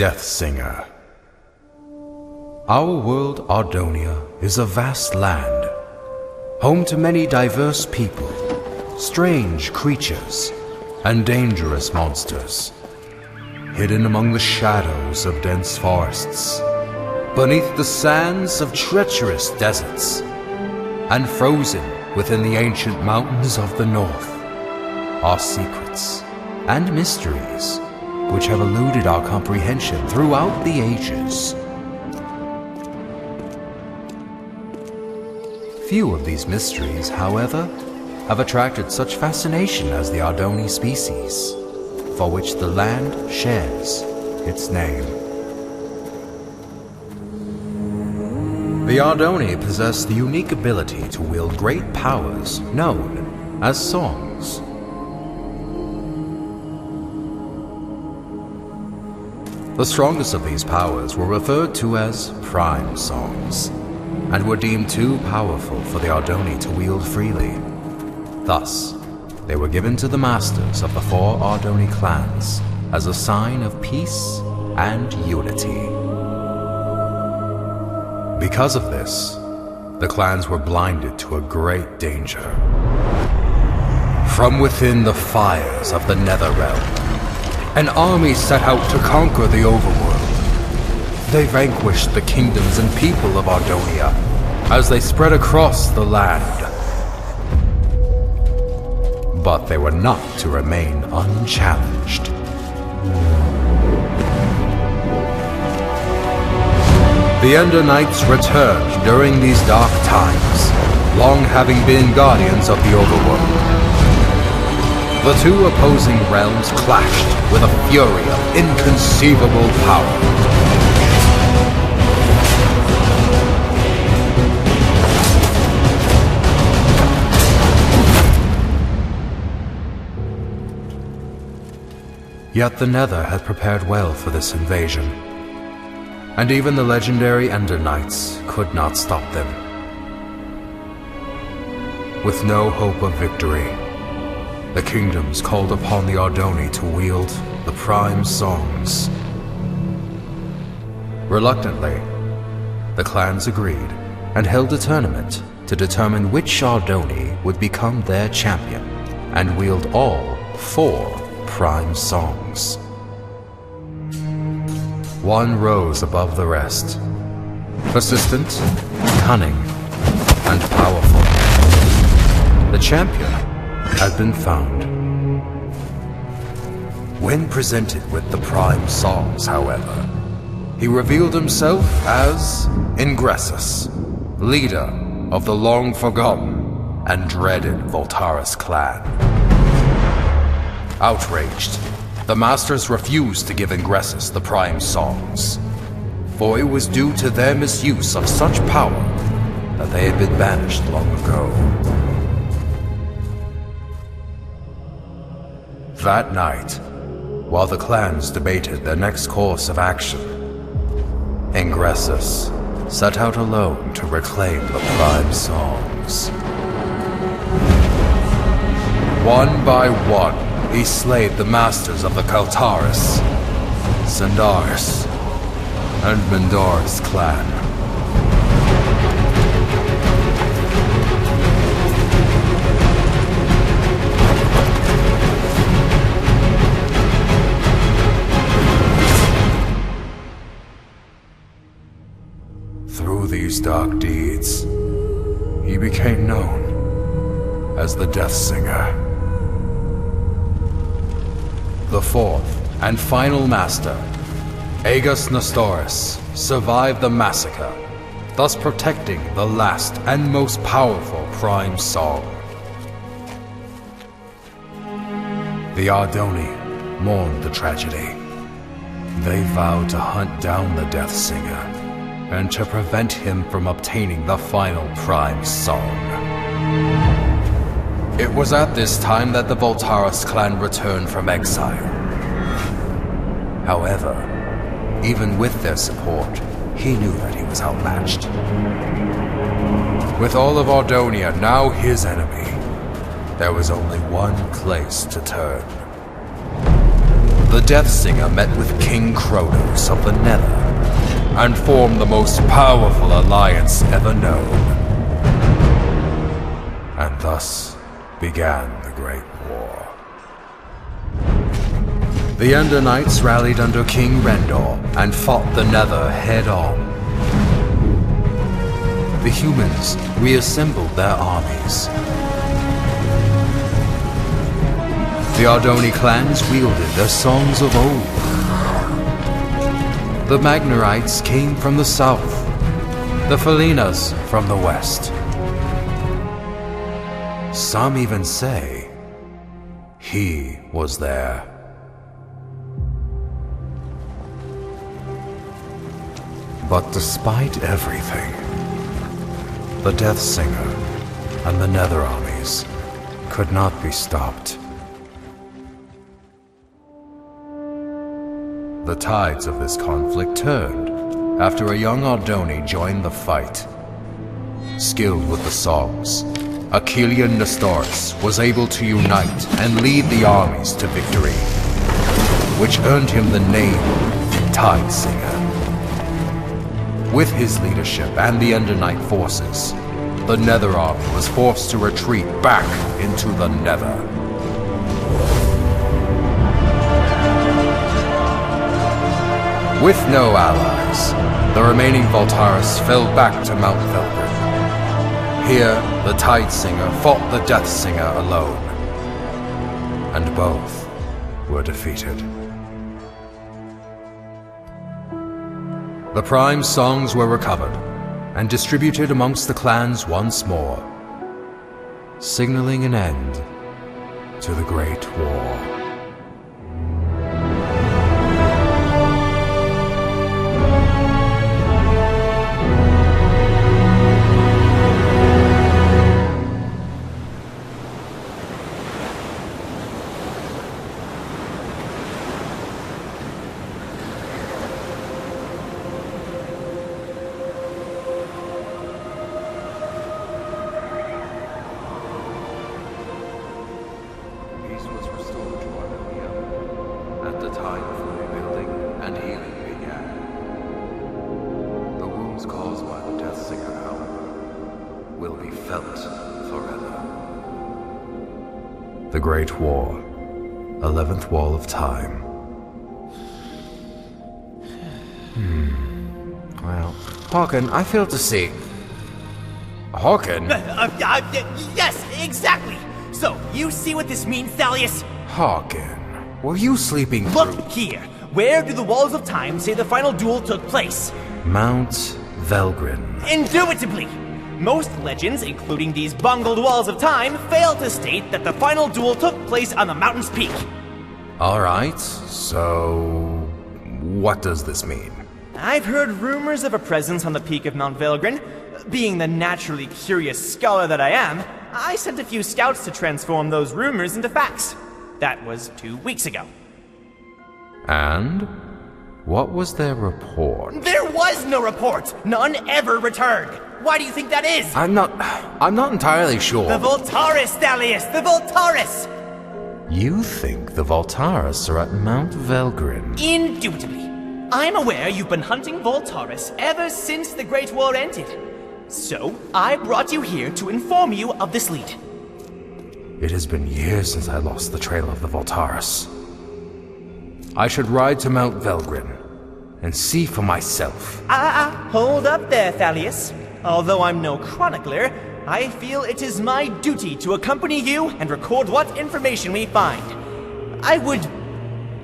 Death Singer. Our world, Ardonia, is a vast land, home to many diverse people, strange creatures, and dangerous monsters, hidden among the shadows of dense forests, beneath the sands of treacherous deserts, and frozen within the ancient mountains of the north, are secrets and mysteries which have eluded our comprehension throughout the ages. Few of these mysteries, however, have attracted such fascination as the Ardoni species, for which the land shares its name. The Ardoni possess the unique ability to wield great powers known as songs. The strongest of these powers were referred to as prime songs, and were deemed too powerful for the Ardoni to wield freely. Thus, they were given to the masters of the 4 Ardoni clans as a sign of peace and unity. Because of this, the clans were blinded to a great danger. From within the fires of the Netherrealm, an army set out to conquer the overworld. They vanquished the kingdoms and people of Ardonia as they spread across the land. But they were not to remain unchallenged. The Ender Knights returned during these dark times, long having been guardians of the overworld. The 2 opposing realms clashed with a fury of inconceivable power. Yet the Nether had prepared well for this invasion, and even the legendary Ender Knights could not stop them. With no hope of victory, the kingdoms called upon the Ardoni to wield the prime songs. Reluctantly, the clans agreed and held a tournament to determine which Ardoni would become their champion and wield all 4 prime songs. One rose above the rest, persistent, cunning, and powerful. The champion had been found. When presented with the prime songs, however, he revealed himself as Ingressus, leader of the long-forgotten and dreaded Voltaris clan. Outraged, the masters refused to give Ingressus the prime songs, for it was due to their misuse of such power that they had been banished long ago. That night, while the clans debated their next course of action, Ingressus set out alone to reclaim the prime songs. One by one, he slayed the masters of the Kaltaris, Sandaris, and Mendora's clan. Through these dark deeds, he became known as the Death Singer. The 4th and final master, Aegis Nestoris, survived the massacre, thus protecting the last and most powerful prime song. The Ardoni mourned the tragedy. They vowed to hunt down the Death Singer and to prevent him from obtaining the final prime song. It was at this time that the Voltaris clan returned from exile. However, even with their support, he knew that he was outmatched. With all of Ardonia now his enemy, there was only one place to turn. the Death Singer met with King Kronos of the Nether and formed the most powerful alliance ever known. And thus began the Great War. The Ender Knights rallied under King Rendor and fought the Nether head-on. The humans reassembled their armies. The Ardoni clans wielded their songs of old. The Magnarites came from the south, the Felinas from the west. Some even say he was there. But despite everything, the Death Singer and the Nether armies could not be stopped. The tides of this conflict turned after a young Ardoni joined the fight. Skilled with the songs, Achillean Nestoris was able to unite and lead the armies to victory, which earned him the name Tide Singer. With his leadership and the Ender Knight forces, the Nether army was forced to retreat back into the Nether. With no allies, the remaining Voltaris fell back to Mount Velgrin. Here, the Tide Singer fought the Death Singer alone, and both were defeated. The Prime songs were recovered and distributed amongst the clans once more, signaling an end to the Great War. The Great War, 11th Wall of Time. Well, Hawken, I fail to see. Hawken? Yes, exactly! So, you see what this means, Thalius? Hawken, were you sleeping through? Look here! Where do the Walls of Time say the final duel took place? Mount Velgrin. Indubitably! Most legends, including these bungled Walls of Time, fail to state that the final duel took place on the mountain's peak. Alright, so what does this mean? I've heard rumors of a presence on the peak of Mount Velgrin. Being the naturally curious scholar that I am, I sent a few scouts to transform those rumors into facts. That was 2 weeks ago. And? What was their report? There was no report! None ever returned! Why do you think that is? I'm not entirely sure. The Voltaris, Thalius! The Voltaris! You think the Voltaris are at Mount Velgrin? Indubitably. I'm aware you've been hunting Voltaris ever since the Great War ended. So, I brought you here to inform you of this lead. It has been years since I lost the trail of the Voltaris. I should ride to Mount Velgrin and see for myself. Hold up there, Thalius. Although I'm no chronicler, I feel it is my duty to accompany you and record what information we find. I would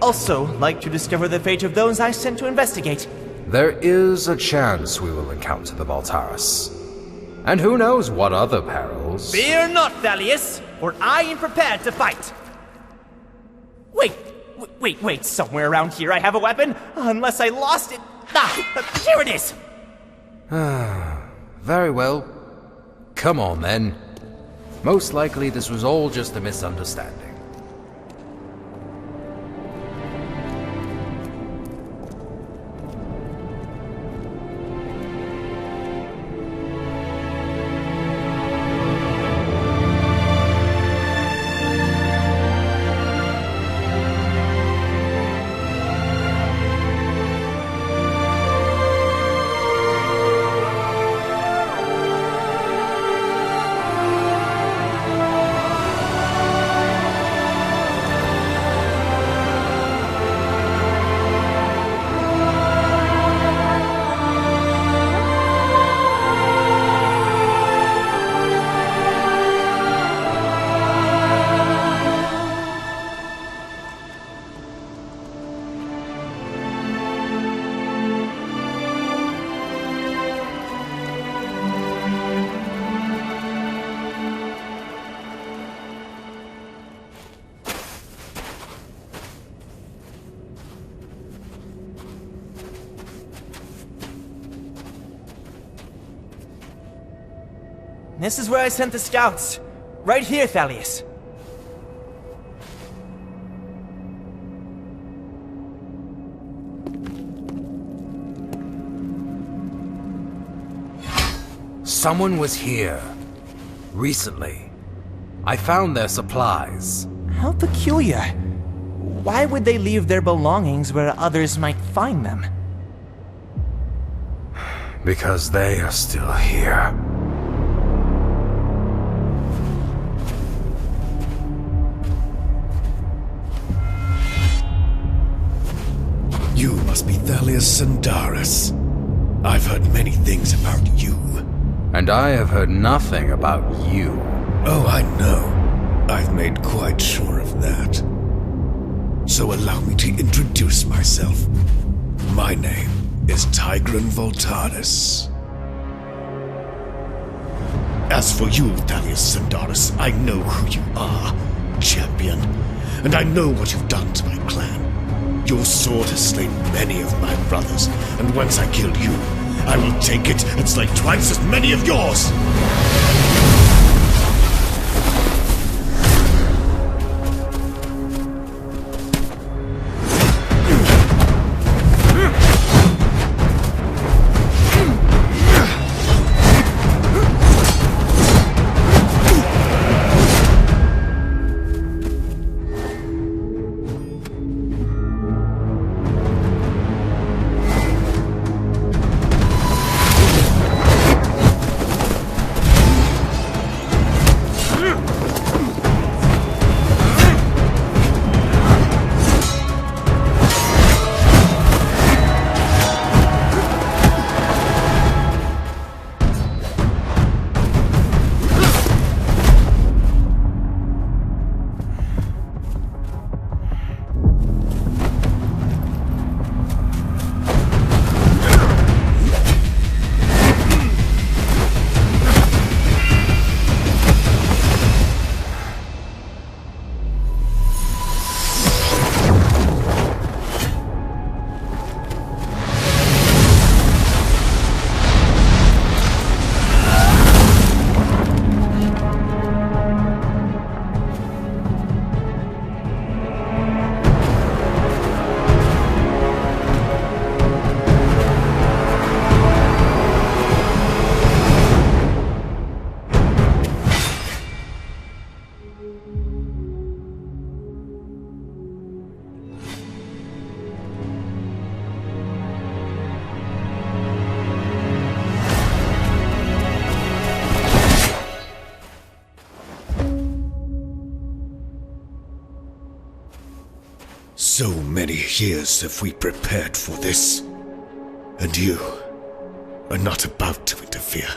also like to discover the fate of those I sent to investigate. There is a chance we will encounter the Voltaris. And who knows what other perils. Fear not, Thalius, for I am prepared to fight. Wait, somewhere around here I have a weapon, unless I lost it. Here it is! Very well. Come on, then. Most likely this was all just a misunderstanding. This is where I sent the scouts. Right here, Thalius. Someone was here. Recently. I found their supplies. How peculiar. Why would they leave their belongings where others might find them? Because they are still here. You must be Thalius Sandaris. I've heard many things about you. And I have heard nothing about you. Oh, I know. I've made quite sure of that. So allow me to introduce myself. My name is Tigran Voltaris. As for you, Thalius Sandaris, I know who you are, champion. And I know what you've done to my clan. Your sword has slain many of my brothers, and once I kill you, I will take it and slay twice as many of yours! So many years have we prepared for this, and you are not about to interfere.